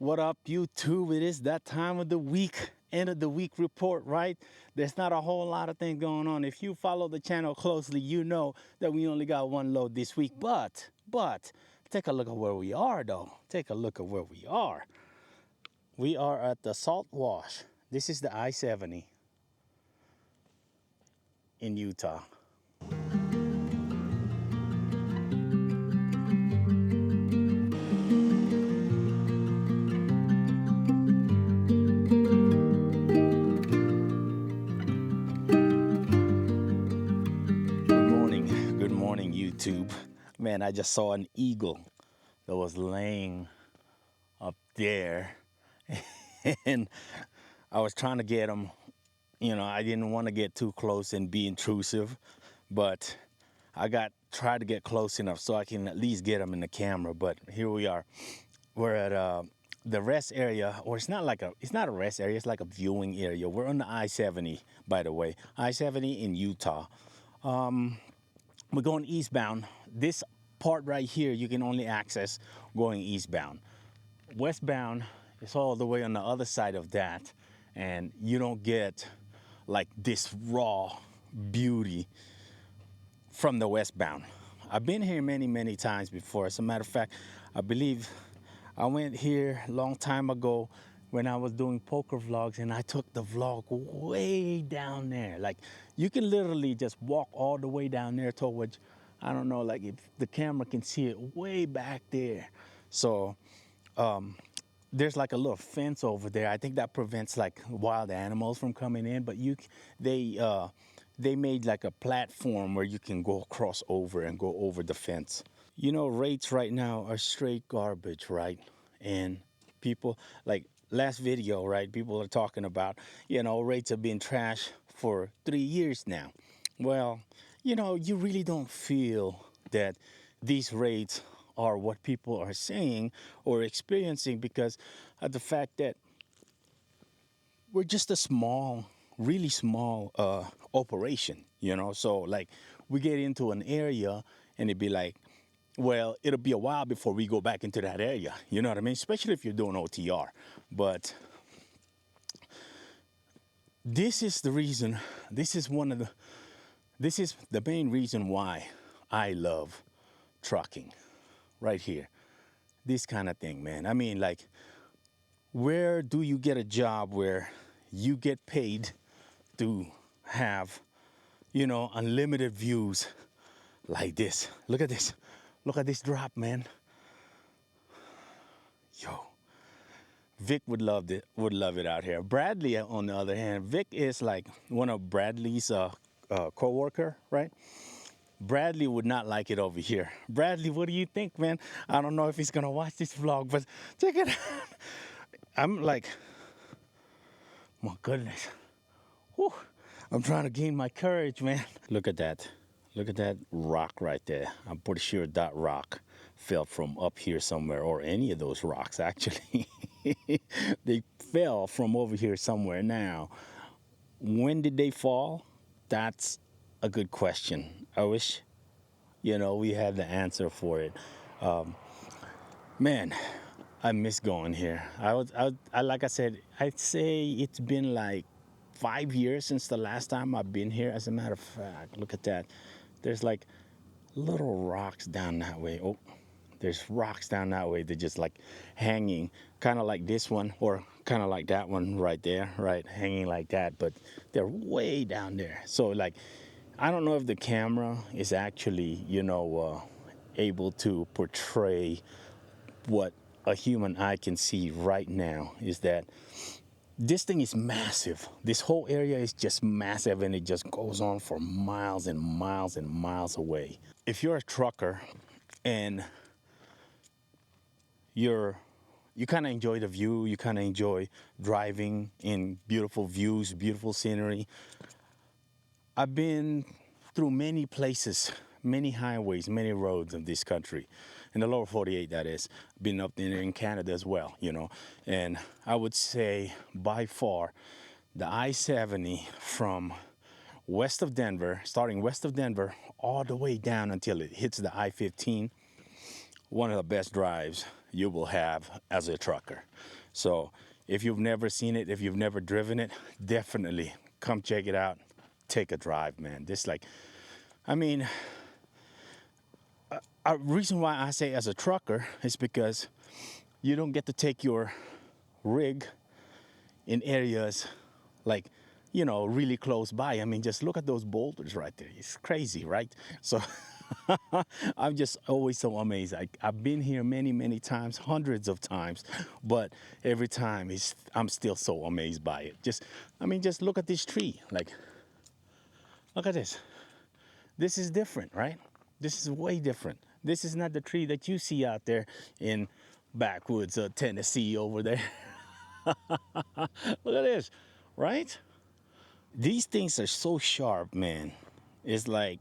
What up, YouTube? It is that time of the week, end of the week report, right? There's not a whole lot of things going on. If you follow the channel closely, you know that we only got one load this week. But take a look at where we are, though. Take a look at where we are. We are at the Salt Wash. This is the I-70 in Utah. Good morning, YouTube. Man, I just saw an eagle that was laying up there, and I was trying to get him. You know, I didn't want to get too close and be intrusive, but I tried to get close enough so I can at least get him in the camera. But here we are. We're at the rest area, or it's not a rest area, it's like a viewing area. We're on the I-70, by the way, I-70 in Utah. We're going eastbound. This part right here you can only access going eastbound. Westbound is all the way on the other side of that, and you don't get like this raw beauty from the westbound. I've been here many times before. As a matter of fact, I believe I went here a long time ago when I was doing poker vlogs, and I took the vlog way down there. Like, you can literally just walk all the way down there towards, I don't know, like if the camera can see it way back there. So there's like a little fence over there. I think that prevents like wild animals from coming in, but they made like a platform where you can go across over and go over the fence. You know, rates right now are straight garbage, right? And people, like last video, right, people are talking about, you know, rates have been trash for 3 years now. Well, you know, you really don't feel that these rates are what people are saying or experiencing because of the fact that we're just a small, really small operation, you know? So like we get into an area and it'd be like, well, it'll be a while before we go back into that area. You know what I mean? Especially if you're doing OTR. But this is the reason, this is the main reason why I love trucking right here. This kind of thing, man. I mean, like, where do you get a job where you get paid to have, you know, unlimited views like this? Look at this. Look at this drop, man. Yo, Vic would love it out here. Bradley, on the other hand, Vic is like one of Bradley's co-worker, right? Bradley would not like it over here. Bradley, what do you think, man? I don't know if he's gonna watch this vlog, but check it out. I'm like, my goodness. Whew. I'm trying to gain my courage, man. Look at that. Look at that rock right there. I'm pretty sure that rock fell from up here somewhere, or any of those rocks, actually. They fell from over here somewhere. Now, when did they fall? That's a good question. I wish, you know, we had the answer for it. Man, I miss going here. I like I said, I'd say it's been like 5 years since the last time I've been here. As a matter of fact, look at that. There's like little rocks down that way. Oh, there's rocks down that way. They're just like hanging, kind of like this one, or kind of like that one right there, right? Hanging like that, but they're way down there. So like, I don't know if the camera is actually, you know, able to portray what a human eye can see right now, is that this thing is massive. This whole area is just massive, and it just goes on for miles and miles and miles away. If you're a trucker and you kind of enjoy the view, you kind of enjoy driving in beautiful views, beautiful scenery. I've been through many places, many highways, many roads in this country, in the lower 48, that is. Been up in Canada as well, you know. And I would say by far the I-70 from west of Denver, starting west of Denver, all the way down until it hits the I-15, one of the best drives you will have as a trucker. So if you've never seen it, if you've never driven it, definitely come check it out. Take a drive, man. This like, I mean, a reason why I say as a trucker is because you don't get to take your rig in areas like, really close by. I mean, just look at those boulders right there. It's crazy, right? So I'm just always so amazed. I've been here many, many times, hundreds of times, but every time I'm still so amazed by it. Just look at this tree. Like, look at this. This is different, right? This is way different. This is not the tree that you see out there in backwoods of Tennessee over there. Look at this, right? These things are so sharp, man. It's like,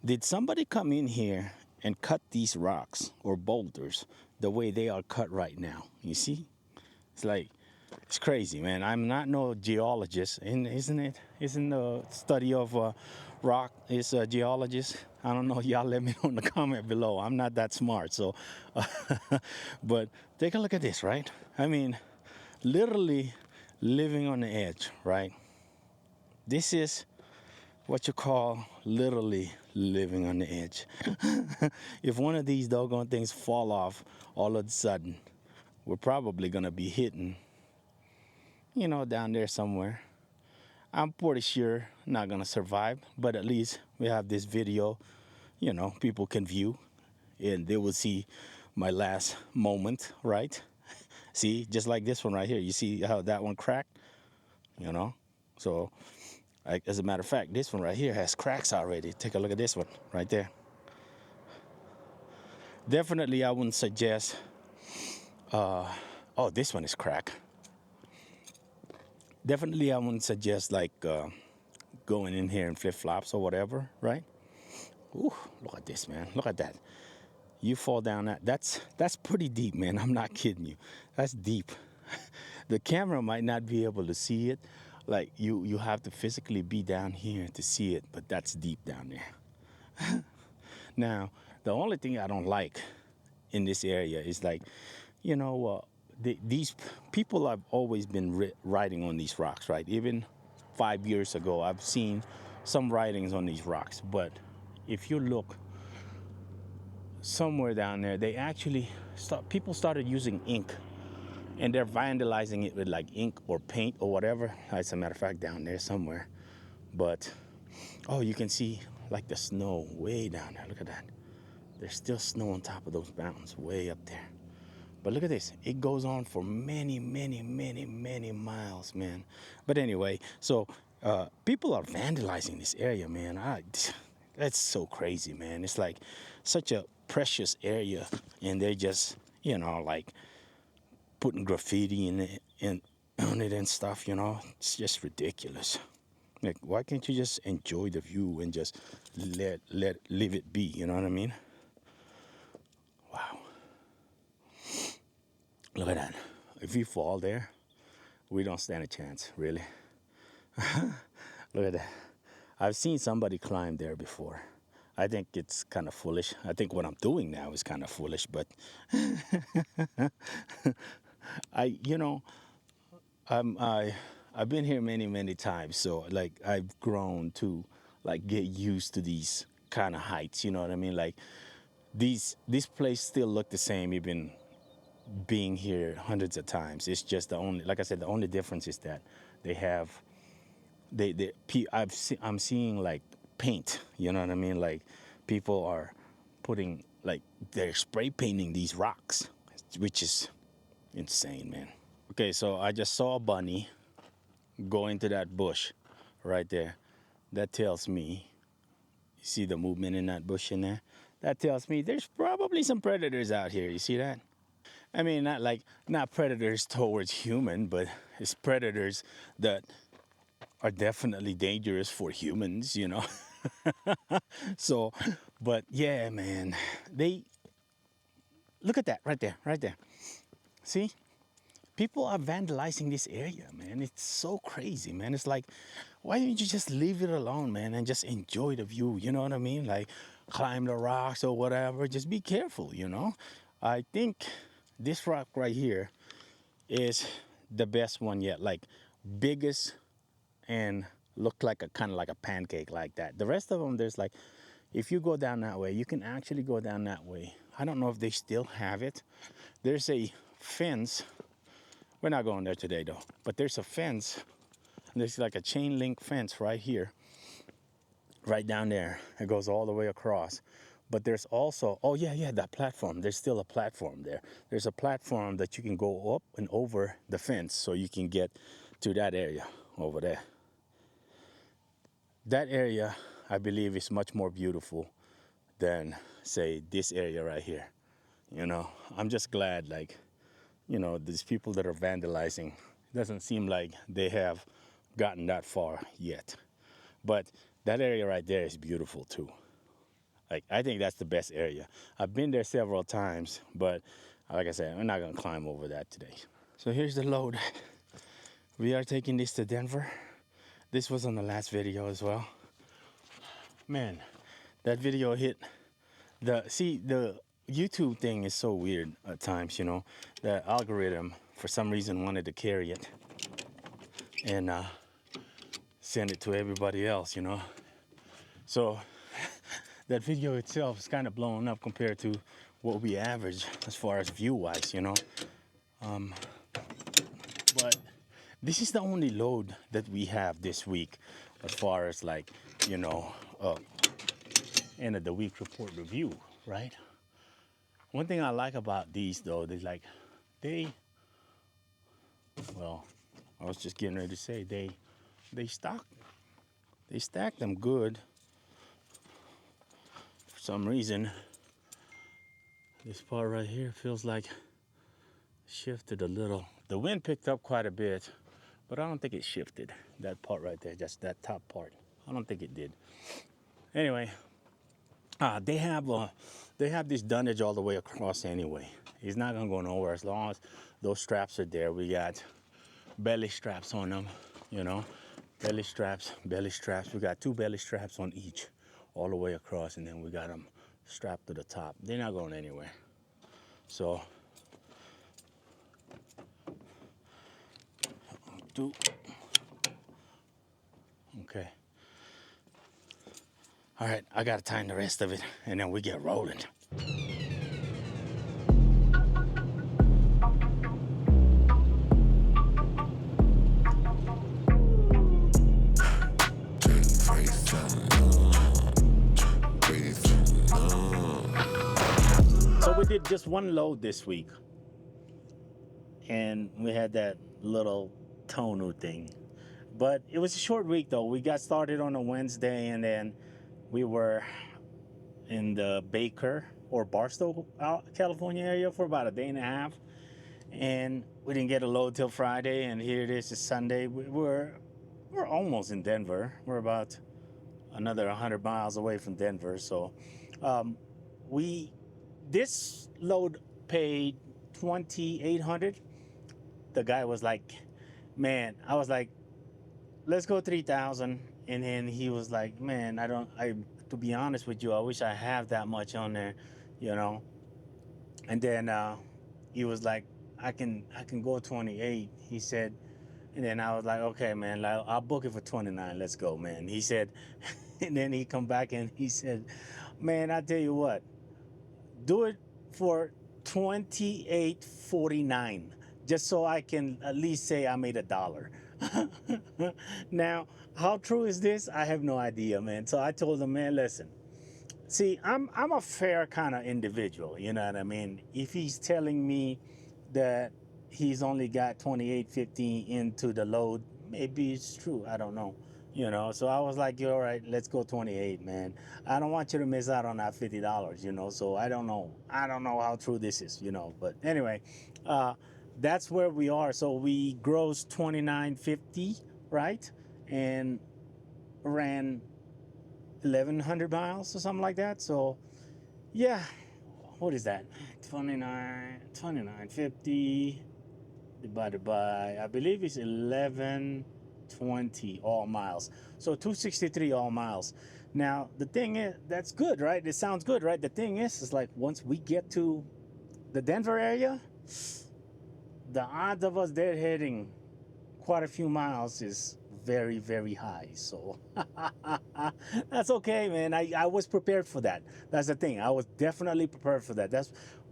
did somebody come in here and cut these rocks or boulders the way they are cut right now? You see? It's like, it's crazy, man. I'm not no geologist, and isn't it? Isn't the study of rock is a geologist? I don't know. Y'all let me know in the comment below. I'm not that smart, so. But take a look at this, right? I mean, literally living on the edge, right? This is what you call literally living on the edge. If one of these doggone things fall off all of a sudden, we're probably gonna be hitting, down there somewhere. I'm pretty sure not gonna survive, but at least we have this video, people can view and they will see my last moment, right? See, just like this one right here. You see how that one cracked, So, as a matter of fact, this one right here has cracks already. Take a look at this one right there. Definitely, I wouldn't suggest. Oh, this one is cracked. Definitely, I wouldn't suggest like going in here in flip-flops or whatever, right? Ooh, look at this, man. Look at that. You fall down that. That's pretty deep, man. I'm not kidding you. That's deep. The camera might not be able to see it. Like you have to physically be down here to see it, but that's deep down there. Now, the only thing I don't like in this area is like, these people have always been riding on these rocks, right? Even 5 years ago, I've seen some writings on these rocks. But if you look somewhere down there, they actually people started using ink, and they're vandalizing it with like ink or paint or whatever. As a matter of fact, down there somewhere. But you can see like the snow way down there. Look at that. There's still snow on top of those mountains way up there. But look at this. It goes on for many, many, many, many miles, man. But anyway, so people are vandalizing this area, man. That's so crazy, man. It's like such a precious area, and they just, like putting graffiti on it and stuff, It's just ridiculous. Like, why can't you just enjoy the view and just leave it be, you know what I mean? Wow. Look at that. If you fall there, we don't stand a chance, really. Look at that. I've seen somebody climb there before. I think it's kind of foolish. I think what I'm doing now is kind of foolish, but I've been here many, many times, so like I've grown to like get used to these kind of heights, you know what I mean? Like this place still look the same even being here hundreds of times. It's just like I said, the only difference is that I'm seeing like paint, you know what I mean? Like people are putting, like they're spray painting these rocks, which is insane, man. Okay, so I just saw a bunny go into that bush right there. That tells me, you see the movement in that bush in there? That tells me there's probably some predators out here. You see that? I mean, not predators towards human, but it's predators that are definitely dangerous for humans, So, but yeah, man, look at that right there, right there. See? People are vandalizing this area, man. It's so crazy, man. It's like, why don't you just leave it alone, man, and just enjoy the view, you know what I mean? Like, climb the rocks or whatever. Just be careful, I think this rock right here is the best one yet, like biggest and look like a kind of like a pancake like that. The rest of them, there's like, if you go down that way, you can actually go down that way. I don't know if they still have it. There's a fence. We're not going there today though, but there's a fence. There's like a chain link fence right here, right down there. It goes all the way across. But there's also, oh yeah, that platform. There's still a platform there. There's a platform that you can go up and over the fence so you can get to that area over there. That area, I believe, is much more beautiful than, say, this area right here. You know, I'm just glad, like, you know, these people that are vandalizing, it doesn't seem like they have gotten that far yet. But that area right there is beautiful too. Like, I think that's the best area. I've been there several times, but like I said, I'm not gonna climb over that today. So here's the load. We are taking this to Denver. This was on the last video as well. Man, that video hit the YouTube thing is so weird at times, you know. The algorithm for some reason wanted to carry it and send it to everybody else, you know. So that video itself is kind of blowing up compared to what we average as far as view wise, you know. But this is the only load that we have this week as far as, like, you know, end of the week report review, right? One thing I like about these though, well, I was just getting ready to say they stack them good. For some reason, this part right here feels like shifted a little. The wind picked up quite a bit, but I don't think it shifted. That part right there, just that top part. I don't think it did. Anyway, they have this dunnage all the way across anyway. It's not gonna go nowhere as long as those straps are there. We got belly straps on them, you know, belly straps. We got 2 belly straps on each, all the way across, and then we got them strapped to the top. They're not going anywhere. So, okay. All right, I gotta time the rest of it, and then we get rolling. So we did just one load this week, and we had that little Tonu thing. But it was a short week though. We got started on a Wednesday, and then we were in the Baker or Barstow, California area for about a day and a half, and we didn't get a load till Friday. And here it is, it's Sunday. We're almost in Denver. We're about another 100 miles away from Denver. So this load paid $2,800. The guy was like, man, I was like, let's go 3,000. And then he was like, man, to be honest with you, I wish I have that much on there, you know. And then he was like, I can go 28. He said, and then I was like, okay, man, I'll book it for 29. Let's go, man. He said, and then he come back and he said, man, I tell you what, do it for $28.49, just so I can at least say I made $1. Now, how true is this? I have no idea, man. So I told him, man, listen, see, I'm a fair kind of individual, you know what I mean? If he's telling me that he's only got $28.50 into the load, maybe it's true. I don't know, you know. So I was like, all right, let's go 28, man. I don't want you to miss out on that $50, you know. So I don't know how true this is, you know. But anyway, that's where we are. So we grossed $29.50, right? And ran 1,100 miles or something like that. So yeah, what is that? 29.50 divided by, I believe it's 1120 all miles. So 263 all miles. Now the thing is, that's good, right? It sounds good, right? The thing is like once we get to the Denver area, the odds of us deadheading quite a few miles is very, very high. So that's okay, man. I was prepared for that. That's the thing. I was definitely prepared for that.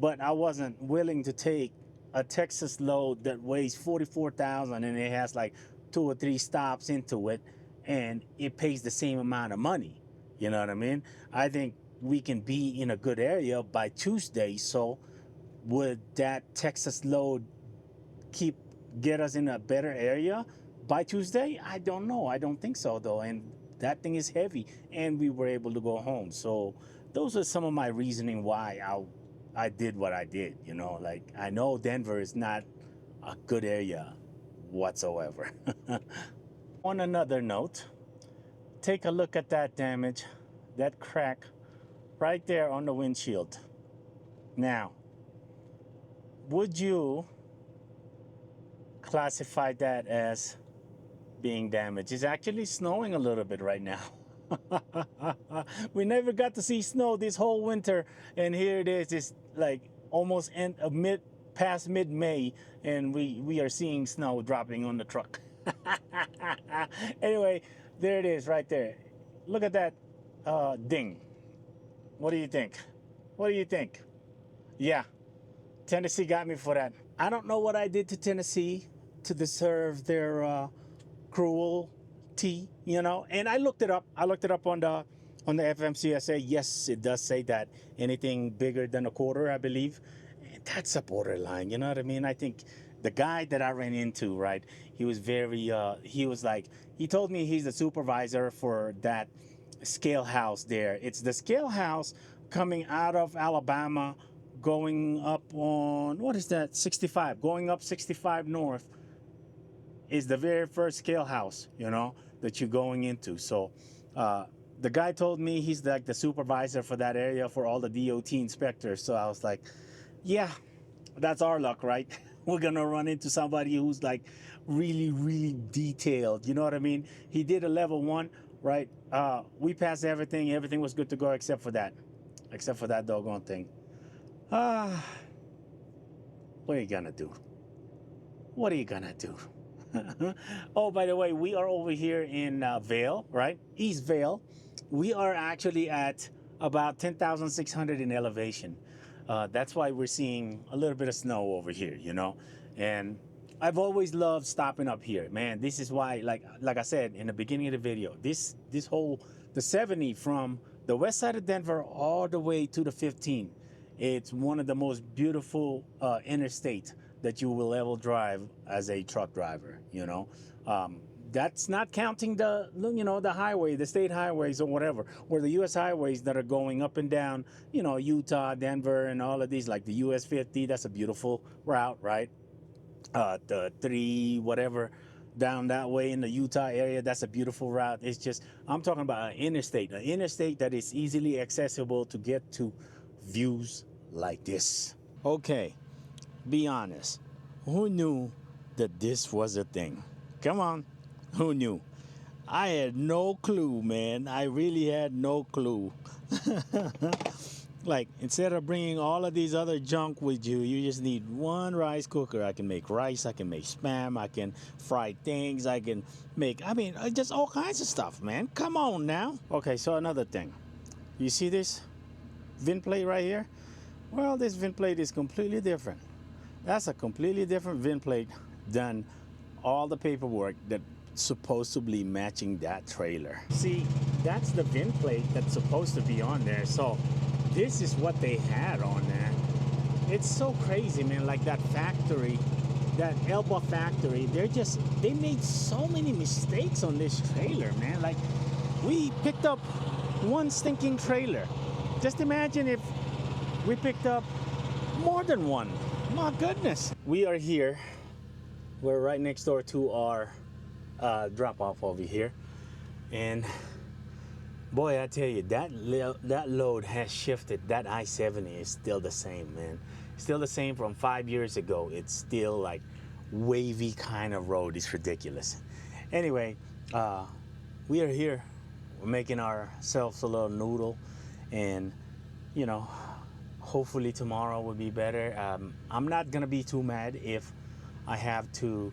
But I wasn't willing to take a Texas load that weighs 44,000 and it has like 2 or 3 stops into it, and it pays the same amount of money. You know what I mean? I think we can be in a good area by Tuesday. So would that Texas load get us in a better area by Tuesday? I don't know. I don't think so though. And that thing is heavy, and we were able to go home. So those are some of my reasoning why I did what I did. You know, like I know Denver is not a good area whatsoever. On another note, take a look at that damage, that crack right there on the windshield. Now, would you classify that as being damaged? It's actually snowing a little bit right now. We never got to see snow this whole winter, and here it is. It's like almost past mid-May, and we are seeing snow dropping on the truck. Anyway, there it is right there. Look at that ding. What do you think? What do you think? Yeah, Tennessee got me for that. I don't know what I did to Tennessee to deserve their cruelty, you know. And I looked it up. I looked it up on the FMCSA. Yes, it does say that anything bigger than a quarter, I believe, that's a borderline. You know what I mean? I think the guy that I ran into, right, he was very, he was like, he told me he's the supervisor for that scale house there. It's the scale house coming out of Alabama, going up on, what is that, 65, going up 65 north is the very first scale house, you know, that you're going into. So the guy told me he's like the supervisor for that area for all the DOT inspectors. So I was like, yeah, that's our luck, right? We're gonna run into somebody who's like really, really detailed. You know what I mean? He did a level 1, right? We passed everything. Everything was good to go except for that doggone thing. What are you gonna do? What are you gonna do? Oh, by the way, we are over here in Vail, right? East Vail. We are actually at about 10,600 in elevation. That's why we're seeing a little bit of snow over here, you know. And I've always loved stopping up here, man. This is why, like I said in the beginning of the video, this whole the 70 from the west side of Denver all the way to the 15. It's one of the most beautiful interstate that you will ever drive as a truck driver, you know. That's not counting the, you know, the highway, the state highways or whatever, or the U.S. highways that are going up and down, you know, Utah, Denver, and all of these, like the US 50. That's a beautiful route, right? The 3 whatever down that way in the Utah area, that's a beautiful route. It's just, I'm talking about an interstate that is easily accessible to get to views like this. Okay, be honest. Who knew that this was a thing? Come on. Who knew? I had no clue, man. I really had no clue. Like, instead of bringing all of these other junk with you, you just need one rice cooker. I can make rice, I can make spam, I can fry things, I can make, I mean, just all kinds of stuff, man. Come on now. Okay, so another thing. You see this VIN plate right here? Well, this VIN plate is completely different. That's a completely different VIN plate than all the paperwork that's supposedly matching that trailer. See, that's the VIN plate that's supposed to be on there. So this is what they had on there. It's so crazy, man. Like that factory, that Elba factory, they made so many mistakes on this trailer, man. Like, we picked up one stinking trailer. Just imagine if we picked up more than one. My goodness. We are here. We're right next door to our drop-off over here. And boy, I tell you, that load has shifted. That I-70 is still the same, man. Still the same from 5 years ago. It's still like wavy kind of road. It's ridiculous. Anyway, we are here. We're making ourselves a little noodle. And, you know, Hopefully tomorrow will be better. I'm not gonna be too mad if I have to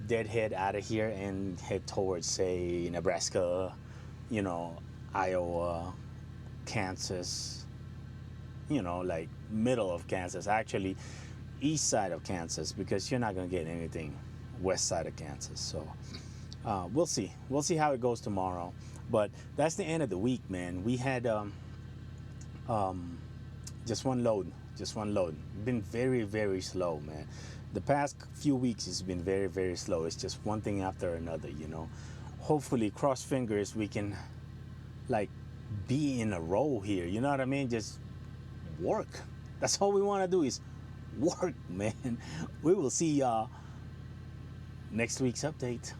deadhead out of here and head towards, say, Nebraska, you know, Iowa, Kansas, like middle of Kansas, actually east side of Kansas, because you're not gonna get anything west side of Kansas. So we'll see. We'll see how it goes tomorrow. But that's the end of the week, man. We had just one load, just one load. Been very, very slow, man. The past few weeks has been very, very slow. It's just one thing after another. Hopefully, cross fingers, we can like be in a row here. You know what I mean? Just work. That's all we want to do is work, man. We will see y'all next week's update.